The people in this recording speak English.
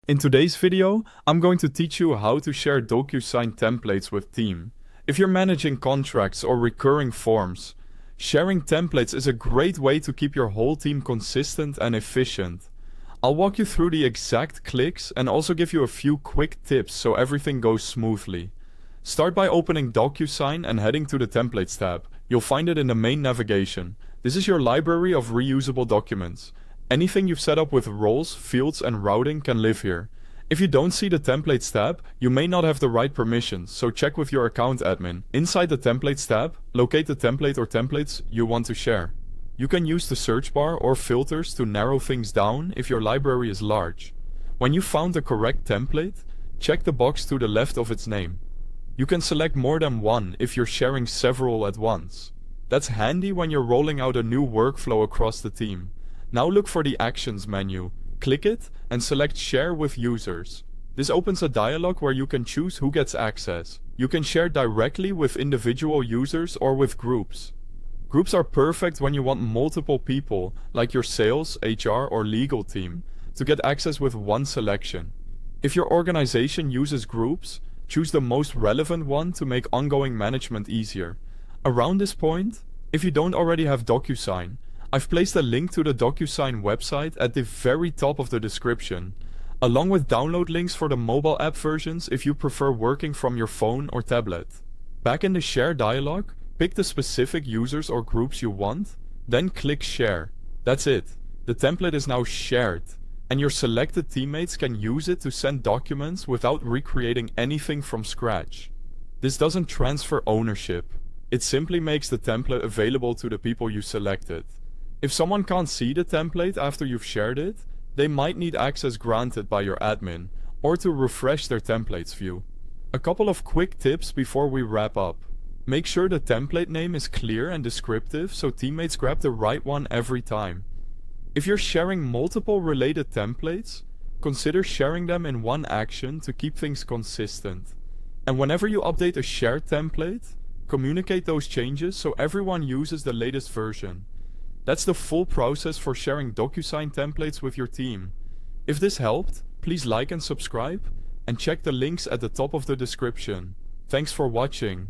In today's video, I'm going to teach you how to share DocuSign templates with team. If you're managing contracts or recurring forms, sharing templates is a great way to keep your whole team consistent and efficient. I'll walk you through the exact clicks and also give you a few quick tips so everything goes smoothly. Start by opening DocuSign and heading to the Templates tab. You'll find it in the main navigation. This is your library of reusable documents. Anything you've set up with roles, fields, and routing can live here. If you don't see the Templates tab, you may not have the right permissions, so check with your account admin. Inside the Templates tab, locate the template or templates you want to share. You can use the search bar or filters to narrow things down if your library is large. When you found the correct template, check the box to the left of its name. You can select more than one if you're sharing several at once. That's handy when you're rolling out a new workflow across the team. Now look for the Actions menu, click it, and select Share with Users. This opens a dialog where you can choose who gets access. You can share directly with individual users or with groups. Groups are perfect when you want multiple people, like your sales, HR, or legal team, to get access with one selection. If your organization uses groups, choose the most relevant one to make ongoing management easier. Around this point, if you don't already have DocuSign, I've placed a link to the DocuSign website at the very top of the description, along with download links for the mobile app versions if you prefer working from your phone or tablet. Back in the Share dialog, pick the specific users or groups you want, then click Share. That's it. The template is now shared, and your selected teammates can use it to send documents without recreating anything from scratch. This doesn't transfer ownership. It simply makes the template available to the people you selected. If someone can't see the template after you've shared it, they might need access granted by your admin, or to refresh their templates view. A couple of quick tips before we wrap up. Make sure the template name is clear and descriptive so teammates grab the right one every time. If you're sharing multiple related templates, consider sharing them in one action to keep things consistent. And whenever you update a shared template, communicate those changes so everyone uses the latest version. That's the full process for sharing DocuSign templates with your team. If this helped, please like and subscribe, and check the links at the top of the description. Thanks for watching.